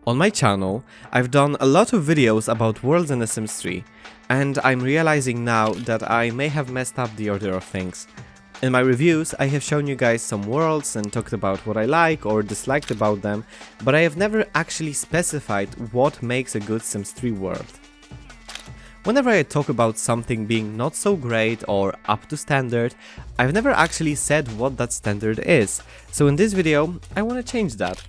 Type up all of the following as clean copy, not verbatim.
On my channel, I've done a lot of videos about worlds in The Sims 3, and I'm realizing now that I may have messed up the order of things. In my reviews, I have shown you guys some worlds and talked about what I like or disliked about them, but I have never actually specified what makes a good Sims 3 world. Whenever I talk about something being not so great or up to standard, I've never actually said what that standard is, so in this video, I want to change that.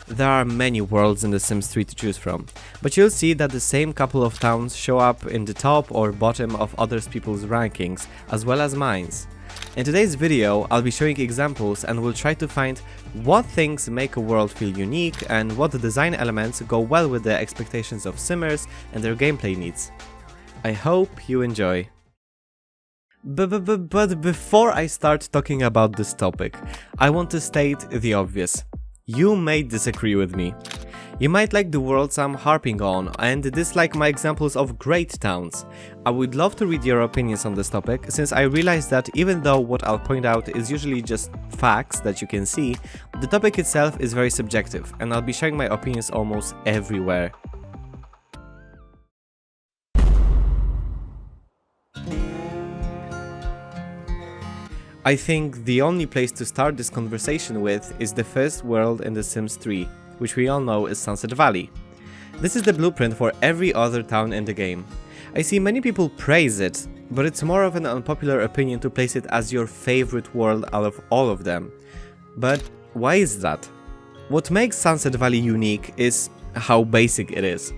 There are many worlds in The Sims 3 to choose from, but you'll see that the same couple of towns show up in the top or bottom of other people's rankings, as well as mine's. In today's video, I'll be showing examples and we'll try to find what things make a world feel unique and what design elements go well with the expectations of Simmers and their gameplay needs. I hope you enjoy. But before I start talking about this topic, I want to state the obvious. You may disagree with me. You might like the worlds I'm harping on and dislike my examples of great towns. I would love to read your opinions on this topic, since I realize that even though what I'll point out is usually just facts that you can see, the topic itself is very subjective, and I'll be sharing my opinions almost everywhere. I think the only place to start this conversation with is the first world in The Sims 3, which we all know is Sunset Valley. This is the blueprint for every other town in the game. I see many people praise it, but it's more of an unpopular opinion to place it as your favorite world out of all of them. But why is that? What makes Sunset Valley unique is how basic it is.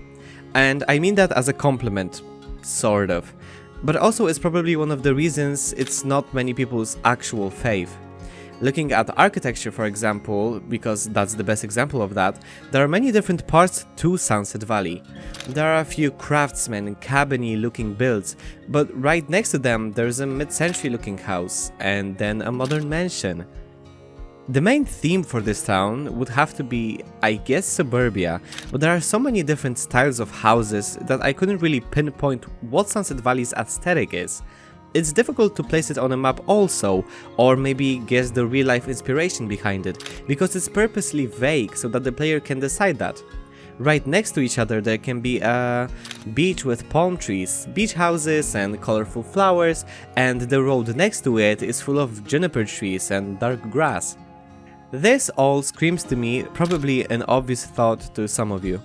And I mean that as a compliment, sort of. But also it's probably one of the reasons it's not many people's actual fave. Looking at architecture, for example, because that's the best example of that, there are many different parts to Sunset Valley. There are a few craftsman, cabin-y looking builds, but right next to them there's a mid-century looking house, and then a modern mansion. The main theme for this town would have to be, I guess, suburbia, but there are so many different styles of houses that I couldn't really pinpoint what Sunset Valley's aesthetic is. It's difficult to place it on a map also, or maybe guess the real-life inspiration behind it, because it's purposely vague so that the player can decide that. Right next to each other there can be a beach with palm trees, beach houses and colorful flowers, and the road next to it is full of juniper trees and dark grass. This all screams to me probably an obvious thought to some of you.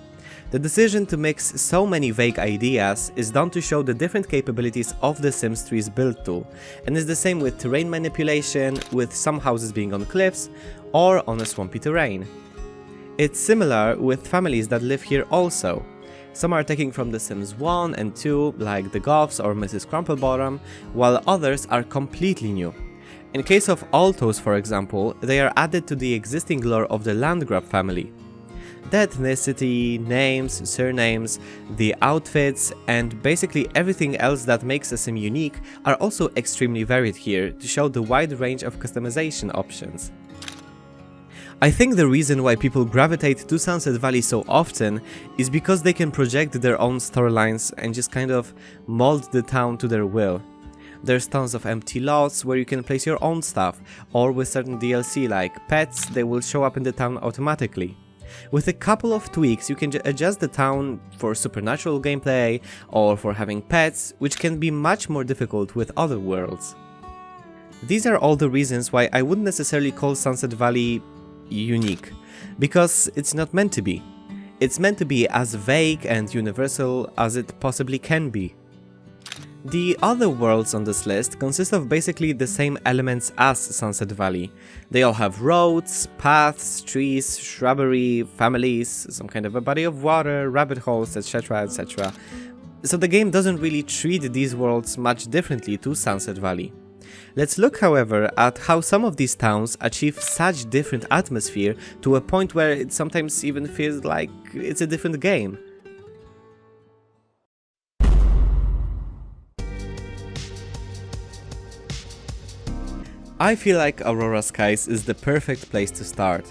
The decision to mix so many vague ideas is done to show the different capabilities of the Sims 3's build tool, and is the same with terrain manipulation, with some houses being on cliffs or on a swampy terrain. It's similar with families that live here also. Some are taken from The Sims 1 and 2, like the Goths or Mrs. Crumplebottom, while others are completely new. In case of Altos, for example, they are added to the existing lore of the Landgraf family. The ethnicity, names, surnames, the outfits, and basically everything else that makes a sim unique are also extremely varied here to show the wide range of customization options. I think the reason why people gravitate to Sunset Valley so often is because they can project their own storylines and just kind of mold the town to their will. There's tons of empty lots where you can place your own stuff, or with certain DLC like pets, they will show up in the town automatically. With a couple of tweaks you can adjust the town for supernatural gameplay or for having pets, which can be much more difficult with other worlds. These are all the reasons why I wouldn't necessarily call Sunset Valley unique, because it's not meant to be. It's meant to be as vague and universal as it possibly can be. The other worlds on this list consist of basically the same elements as Sunset Valley. They all have roads, paths, trees, shrubbery, families, some kind of a body of water, rabbit holes, etc, etc. So the game doesn't really treat these worlds much differently to Sunset Valley. Let's look, however, at how some of these towns achieve such different atmosphere to a point where it sometimes even feels like it's a different game. I feel like Aurora Skies is the perfect place to start.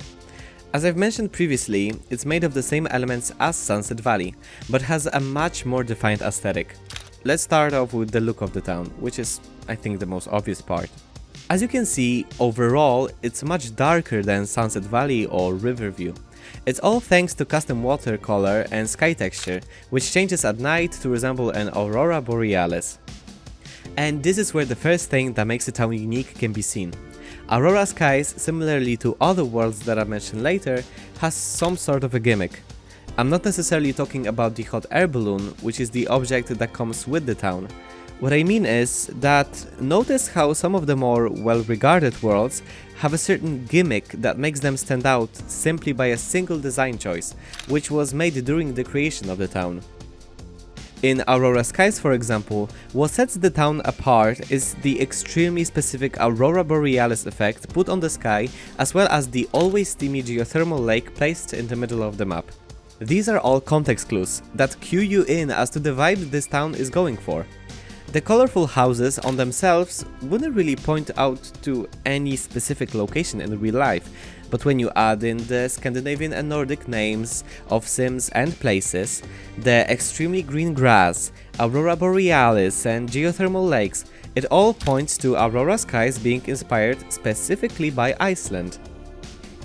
As I've mentioned previously, it's made of the same elements as Sunset Valley, but has a much more defined aesthetic. Let's start off with the look of the town, which is, I think, the most obvious part. As you can see, overall, it's much darker than Sunset Valley or Riverview. It's all thanks to custom watercolor and sky texture, which changes at night to resemble an Aurora Borealis. And this is where the first thing that makes a town unique can be seen. Aurora Skies, similarly to other worlds that I mentioned later, has some sort of a gimmick. I'm not necessarily talking about the hot air balloon, which is the object that comes with the town. What I mean is that notice how some of the more well-regarded worlds have a certain gimmick that makes them stand out simply by a single design choice, which was made during the creation of the town. In Aurora Skies, for example, what sets the town apart is the extremely specific Aurora Borealis effect put on the sky, as well as the always steamy geothermal lake placed in the middle of the map. These are all context clues that cue you in as to the vibe this town is going for. The colorful houses on themselves wouldn't really point out to any specific location in real life, but when you add in the Scandinavian and Nordic names of sims and places, the extremely green grass, Aurora Borealis and geothermal lakes, it all points to Aurora Skies being inspired specifically by Iceland.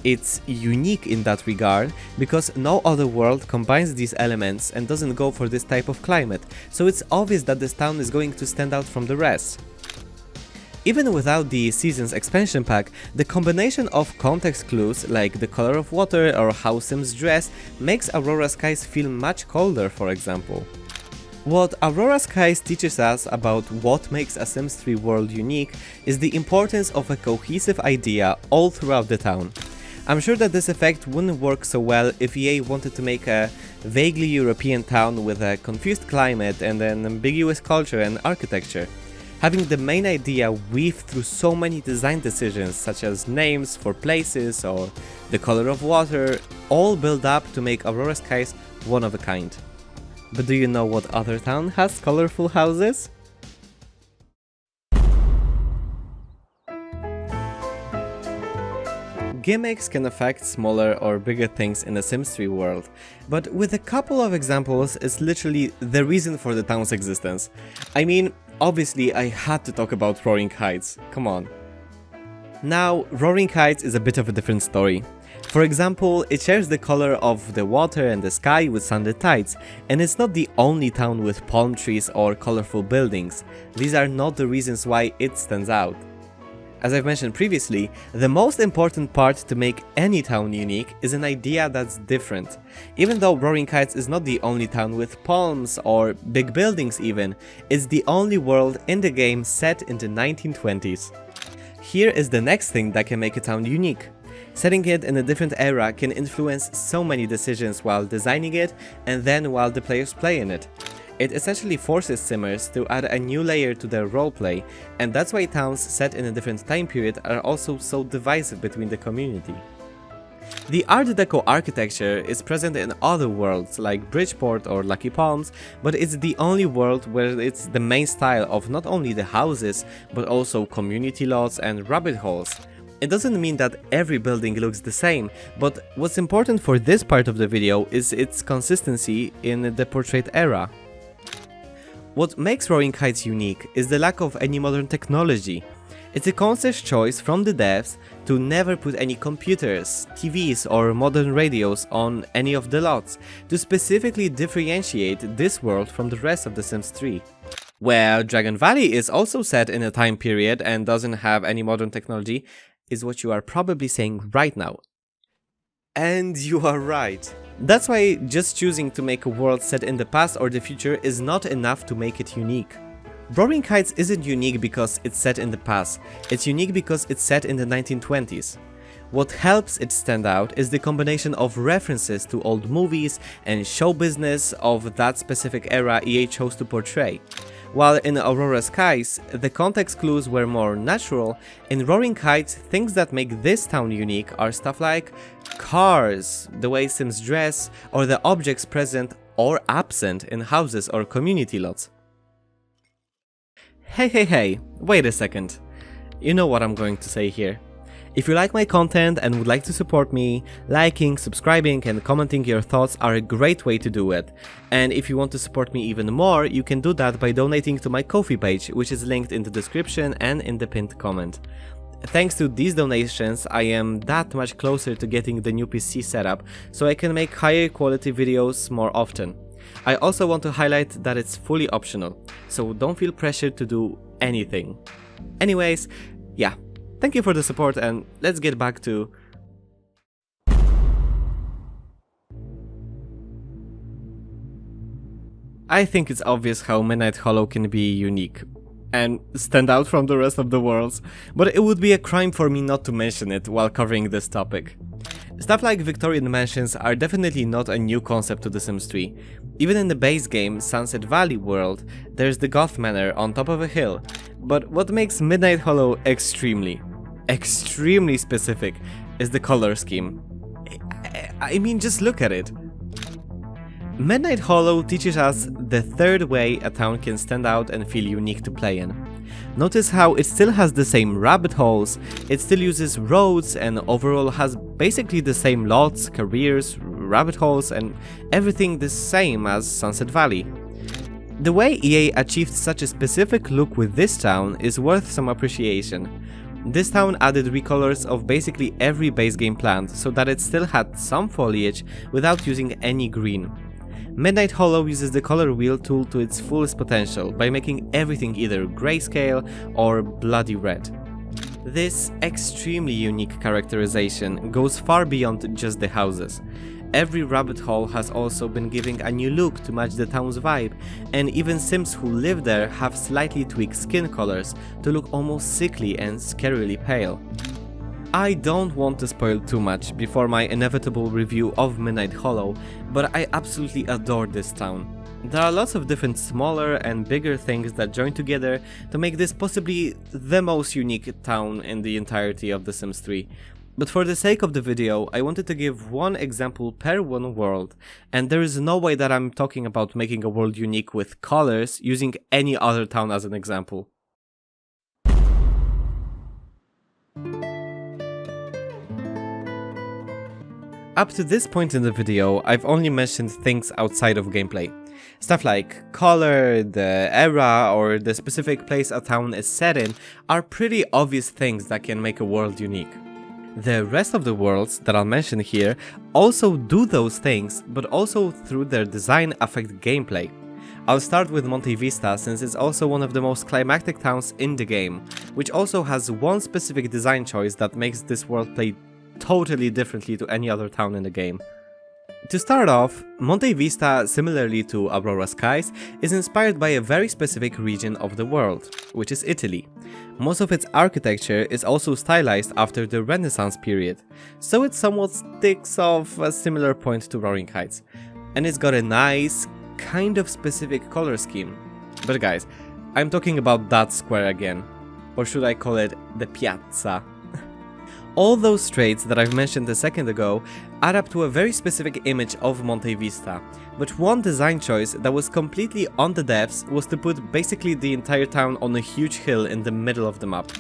It's unique in that regard because no other world combines these elements and doesn't go for this type of climate, so it's obvious that this town is going to stand out from the rest. Even without the season's expansion pack, the combination of context clues like the color of water or how sims dress makes Aurora Skies feel much colder, for example. What Aurora Skies teaches us about what makes a Sims 3 world unique is the importance of a cohesive idea all throughout the town. I'm sure that this effect wouldn't work so well if EA wanted to make a vaguely European town with a confused climate and an ambiguous culture and architecture. Having the main idea weave through so many design decisions such as names for places or the color of water all build up to make Aurora Skies one of a kind. But do you know what other town has colorful houses? Gimmicks can affect smaller or bigger things in the Sims 3 world, but with a couple of examples is literally the reason for the town's existence. I mean, obviously I had to talk about Roaring Heights, come on. Now, Roaring Heights is a bit of a different story. For example, it shares the color of the water and the sky with sunlit tides, and it's not the only town with palm trees or colorful buildings. These are not the reasons why it stands out. As I've mentioned previously, the most important part to make any town unique is an idea that's different. Even though Roaring Heights is not the only town with palms or big buildings even, it's the only world in the game set in the 1920s. Here is the next thing that can make a town unique. Setting it in a different era can influence so many decisions while designing it and then while the players play in it. It essentially forces simmers to add a new layer to their roleplay, and that's why towns set in a different time period are also so divisive between the community. The Art Deco architecture is present in other worlds like Bridgeport or Lucky Palms, but it's the only world where it's the main style of not only the houses, but also community lots and rabbit holes. It doesn't mean that every building looks the same, but what's important for this part of the video is its consistency in the portrait era. What makes Roaring Heights unique is the lack of any modern technology. It's a conscious choice from the devs to never put any computers, TVs or modern radios on any of the lots, to specifically differentiate this world from the rest of The Sims 3. Where Dragon Valley is also set in a time period and doesn't have any modern technology, is what you are probably saying right now. And you are right. That's why just choosing to make a world set in the past or the future is not enough to make it unique. Roaring Heights isn't unique because it's set in the past, it's unique because it's set in the 1920s. What helps it stand out is the combination of references to old movies and show business of that specific era EA chose to portray. While in Aurora Skies, the context clues were more natural, in Roaring Heights, things that make this town unique are stuff like cars, the way Sims dress, or the objects present or absent in houses or community lots. Hey, wait a second. You know what I'm going to say here. If you like my content and would like to support me, liking, subscribing and commenting your thoughts are a great way to do it. And if you want to support me even more, you can do that by donating to my Ko-fi page, which is linked in the description and in the pinned comment. Thanks to these donations, I am that much closer to getting the new PC setup, so I can make higher quality videos more often. I also want to highlight that it's fully optional, so don't feel pressured to do anything. Anyways, yeah, thank you for the support and let's get back to... I think it's obvious how Midnight Hollow can be unique and stand out from the rest of the worlds, but it would be a crime for me not to mention it while covering this topic. Stuff like Victorian mansions are definitely not a new concept to The Sims 3. Even in the base game Sunset Valley world, there's the Goth Manor on top of a hill, but what makes Midnight Hollow extremely specific is the color scheme. I mean, just look at it. Midnight Hollow teaches us the third way a town can stand out and feel unique to play in. Notice how it still has the same rabbit holes, it still uses roads and overall has basically the same lots, careers, rabbit holes and everything the same as Sunset Valley. The way EA achieved such a specific look with this town is worth some appreciation. This town added recolors of basically every base game plant so that it still had some foliage without using any green. Midnight Hollow uses the color wheel tool to its fullest potential by making everything either grayscale or bloody red. This extremely unique characterization goes far beyond just the houses. Every rabbit hole has also been given a new look to match the town's vibe, and even Sims who live there have slightly tweaked skin colors to look almost sickly and scarily pale. I don't want to spoil too much before my inevitable review of Midnight Hollow, but I absolutely adore this town. There are lots of different smaller and bigger things that join together to make this possibly the most unique town in the entirety of The Sims 3. But for the sake of the video, I wanted to give one example per one world, and there is no way that I'm talking about making a world unique with colors using any other town as an example. Up to this point in the video, I've only mentioned things outside of gameplay. Stuff like color, the era, or the specific place a town is set in are pretty obvious things that can make a world unique. The rest of the worlds that I'll mention here also do those things, but also through their design affect gameplay. I'll start with Monte Vista since it's also one of the most climactic towns in the game, which also has one specific design choice that makes this world play totally differently to any other town in the game. To start off, Monte Vista, similarly to Aurora Skies, is inspired by a very specific region of the world, which is Italy. Most of its architecture is also stylized after the Renaissance period, so it somewhat sticks off a similar point to Roaring Heights. And it's got a nice, kind of specific color scheme. But guys, I'm talking about that square again. Or should I call it the piazza? All those traits that I've mentioned a second ago add up to a very specific image of Monte Vista, but one design choice that was completely on the depths was to put basically the entire town on a huge hill in the middle of the map.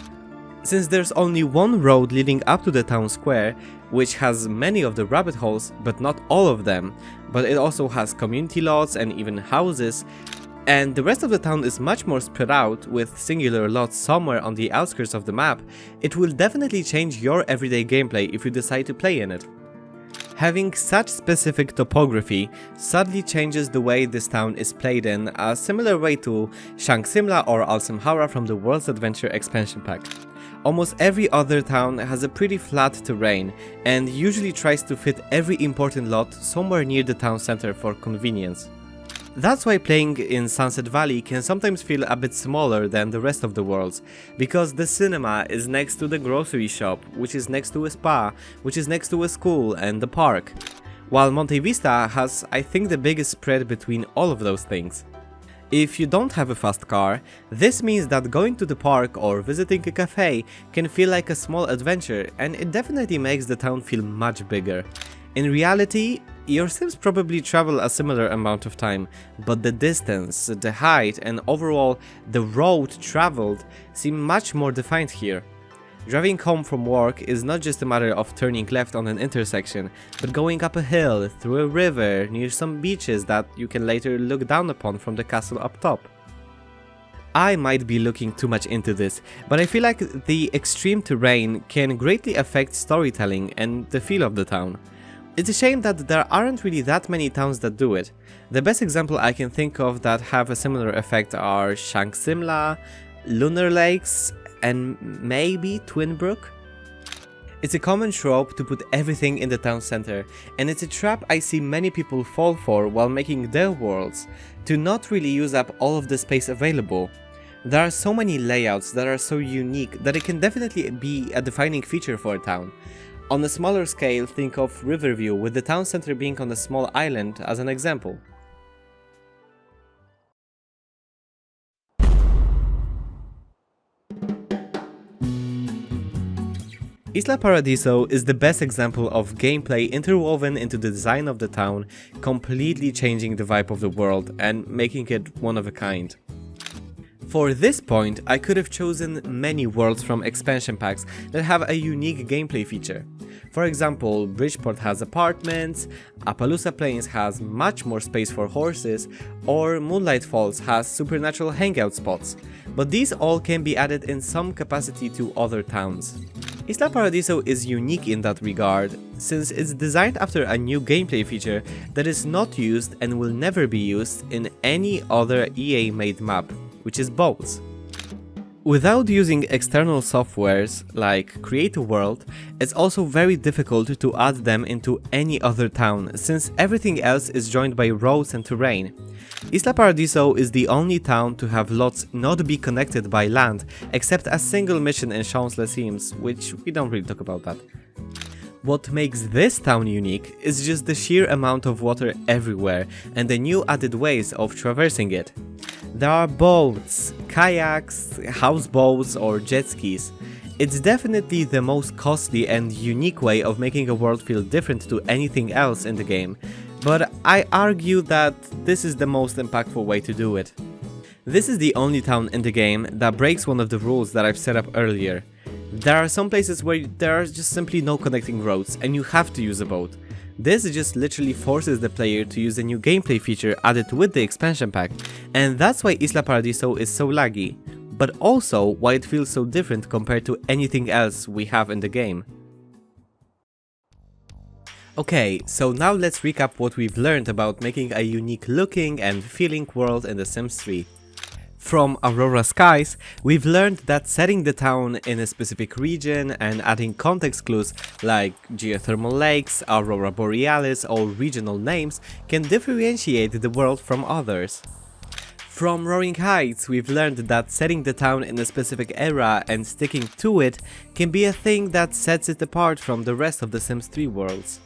Since there's only one road leading up to the town square, which has many of the rabbit holes, but not all of them, but it also has community lots and even houses, and the rest of the town is much more spread out, with singular lots somewhere on the outskirts of the map, it will definitely change your everyday gameplay if you decide to play in it. Having such specific topography subtly changes the way this town is played in a similar way to Shangsimla or Alsamhara from the World's Adventure expansion pack. Almost every other town has a pretty flat terrain and usually tries to fit every important lot somewhere near the town center for convenience. That's why playing in Sunset Valley can sometimes feel a bit smaller than the rest of the worlds, because the cinema is next to the grocery shop, which is next to a spa, which is next to a school and the park, while Monte Vista has, I think, the biggest spread between all of those things. If you don't have a fast car, this means that going to the park or visiting a cafe can feel like a small adventure, and it definitely makes the town feel much bigger. In reality, your Sims probably travel a similar amount of time, but the distance, the height and overall the road traveled seem much more defined here. Driving home from work is not just a matter of turning left on an intersection, but going up a hill, through a river, near some beaches that you can later look down upon from the castle up top. I might be looking too much into this, but I feel like the extreme terrain can greatly affect storytelling and the feel of the town. It's a shame that there aren't really that many towns that do it. The best example I can think of that have a similar effect are Shank Simla, Lunar Lakes, and maybe Twinbrook? It's a common trope to put everything in the town center, and it's a trap I see many people fall for while making their worlds, to not really use up all of the space available. There are so many layouts that are so unique that it can definitely be a defining feature for a town. On a smaller scale, think of Riverview, with the town center being on a small island as an example. Isla Paradiso is the best example of gameplay interwoven into the design of the town, completely changing the vibe of the world and making it one of a kind. For this point, I could have chosen many worlds from expansion packs that have a unique gameplay feature. For example, Bridgeport has apartments, Appaloosa Plains has much more space for horses, or Moonlight Falls has supernatural hangout spots, but these all can be added in some capacity to other towns. Isla Paradiso is unique in that regard, since it's designed after a new gameplay feature that is not used and will never be used in any other EA-made map, which is boats. Without using external softwares like Create a World, it's also very difficult to add them into any other town, since everything else is joined by roads and terrain. Isla Paradiso is the only town to have lots not be connected by land, except a single mission in Champs-les-Élysées, which we don't really talk about that. What makes this town unique is just the sheer amount of water everywhere and the new added ways of traversing it. There are boats, kayaks, houseboats or jet skis. It's definitely the most costly and unique way of making a world feel different to anything else in the game, but I argue that this is the most impactful way to do it. This is the only town in the game that breaks one of the rules that I've set up earlier. There are some places where there are just simply no connecting roads and you have to use a boat. This just literally forces the player to use a new gameplay feature added with the expansion pack, and that's why Isla Paradiso is so laggy, but also why it feels so different compared to anything else we have in the game. Okay, so now let's recap what we've learned about making a unique looking and feeling world in The Sims 3. From Aurora Skies, we've learned that setting the town in a specific region and adding context clues like geothermal lakes, Aurora Borealis or regional names can differentiate the world from others. From Roaring Heights, we've learned that setting the town in a specific era and sticking to it can be a thing that sets it apart from the rest of the Sims 3 worlds.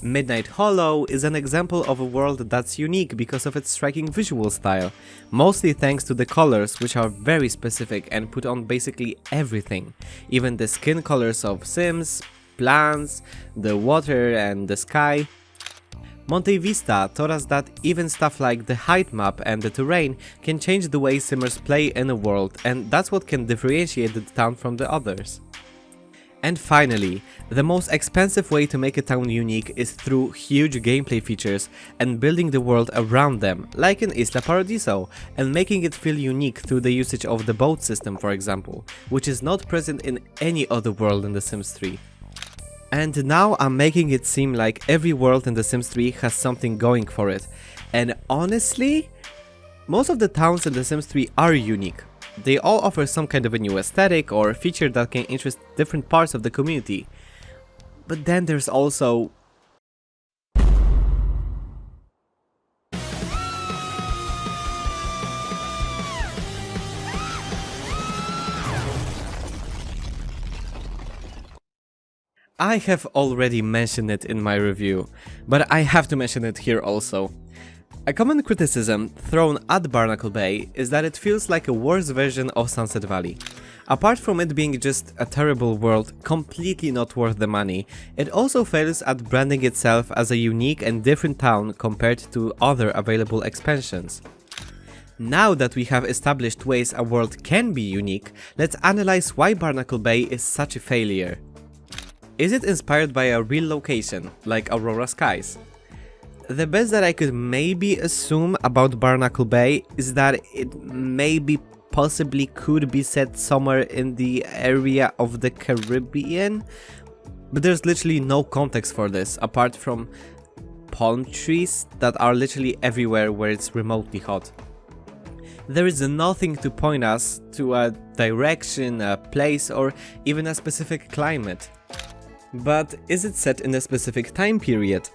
Midnight Hollow is an example of a world that's unique because of its striking visual style, mostly thanks to the colors, which are very specific and put on basically everything, even the skin colors of Sims, plants, the water and the sky. Monte Vista taught us that even stuff like the height map and the terrain can change the way Simmers play in a world, and that's what can differentiate the town from the others. And finally, the most expensive way to make a town unique is through huge gameplay features and building the world around them, like in Isla Paradiso, and making it feel unique through the usage of the boat system, for example, which is not present in any other world in The Sims 3. And now I'm making it seem like every world in The Sims 3 has something going for it, and honestly, most of the towns in The Sims 3 are unique. They all offer some kind of a new aesthetic or feature that can interest different parts of the community. But then there's also... I have already mentioned it in my review, but I have to mention it here also. A common criticism thrown at Barnacle Bay is that it feels like a worse version of Sunset Valley. Apart from it being just a terrible world, completely not worth the money, it also fails at branding itself as a unique and different town compared to other available expansions. Now that we have established ways a world can be unique, let's analyze why Barnacle Bay is such a failure. Is it inspired by a real location, like Aurora Skies? The best that I could maybe assume about Barnacle Bay is that it may be possibly could be set somewhere in the area of the Caribbean, but there's literally no context for this apart from palm trees that are literally everywhere where it's remotely hot. There is nothing to point us to a direction, a place, or even a specific climate. But is it set in a specific time period?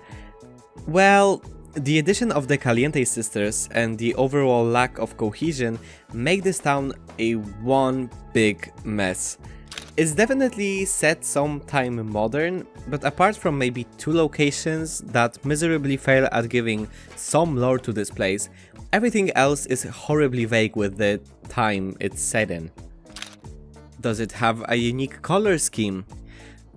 Well, the addition of the Caliente sisters and the overall lack of cohesion make this town a one big mess. It's definitely set sometime modern, but apart from maybe 2 locations that miserably fail at giving some lore to this place, everything else is horribly vague with the time it's set in. Does it have a unique color scheme?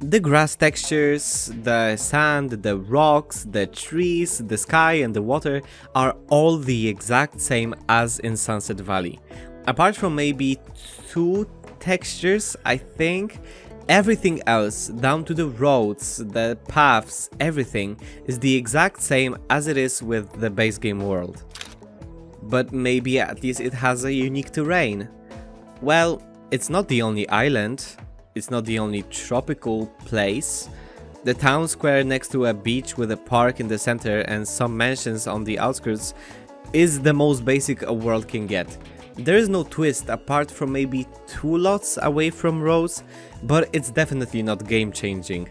The grass textures, the sand, the rocks, the trees, the sky and the water are all the exact same as in Sunset Valley. Apart from maybe 2 textures, I think, everything else, down to the roads, the paths, everything is the exact same as it is with the base game world. But maybe at least it has a unique terrain. Well, it's not the only island. It's not the only tropical place. The town square next to a beach with a park in the center and some mansions on the outskirts is the most basic a world can get. There is no twist apart from maybe 2 lots away from Rose, but it's definitely not game changing.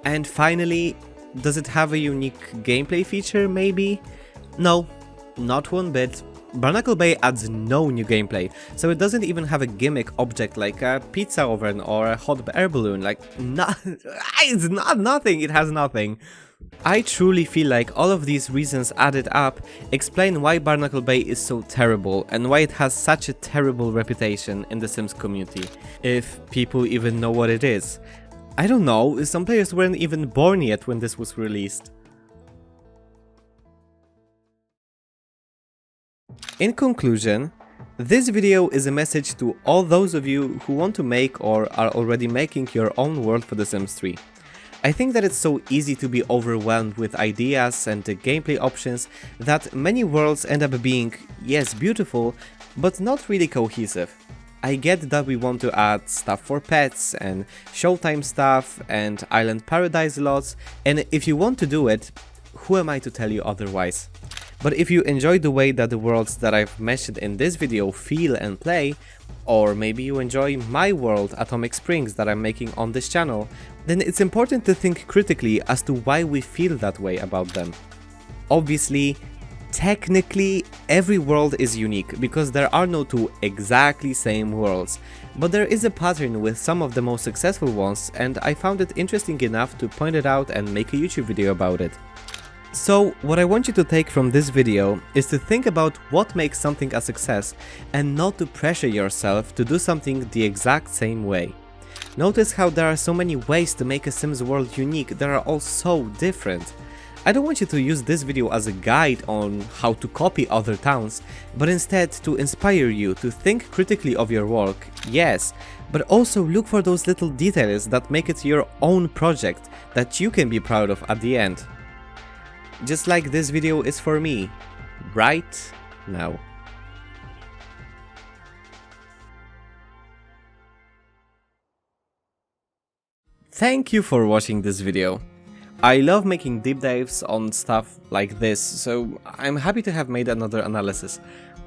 And finally, does it have a unique gameplay feature maybe? No, not one bit. Barnacle Bay adds no new gameplay, so it doesn't even have a gimmick object like a pizza oven or a hot air balloon, it's not nothing, it has nothing. I truly feel like all of these reasons added up explain why Barnacle Bay is so terrible and why it has such a terrible reputation in the Sims community, if people even know what it is. I don't know, some players weren't even born yet when this was released. In conclusion, this video is a message to all those of you who want to make or are already making your own world for The Sims 3. I think that it's so easy to be overwhelmed with ideas and the gameplay options that many worlds end up being, yes, beautiful, but not really cohesive. I get that we want to add stuff for pets and showtime stuff and island paradise lots, and if you want to do it, who am I to tell you otherwise? But if you enjoy the way that the worlds that I've mentioned in this video feel and play, or maybe you enjoy my world, Atomic Springs, that I'm making on this channel, then it's important to think critically as to why we feel that way about them. Obviously, technically, every world is unique because there are no 2 exactly same worlds, but there is a pattern with some of the most successful ones, and I found it interesting enough to point it out and make a YouTube video about it. So, what I want you to take from this video is to think about what makes something a success and not to pressure yourself to do something the exact same way. Notice how there are so many ways to make a Sims world unique that are all so different. I don't want you to use this video as a guide on how to copy other towns, but instead to inspire you to think critically of your work, yes, but also look for those little details that make it your own project that you can be proud of at the end. Just like this video is for me, right now. Thank you for watching this video. I love making deep dives on stuff like this, so I'm happy to have made another analysis.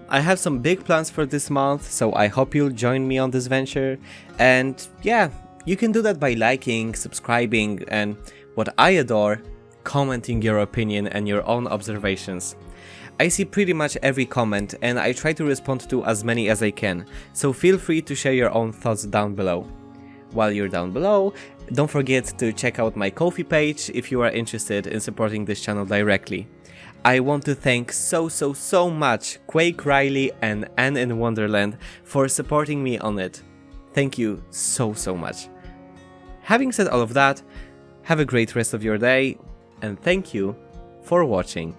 I have some big plans for this month, so I hope you'll join me on this venture, and yeah, you can do that by liking, subscribing, and what I adore, commenting your opinion and your own observations. I see pretty much every comment and I try to respond to as many as I can, so feel free to share your own thoughts down below. While you're down below, don't forget to check out my Ko-fi page if you are interested in supporting this channel directly. I want to thank so much Quake Riley and Anne in Wonderland for supporting me on it. Thank you so much. Having said all of that, have a great rest of your day, and thank you for watching.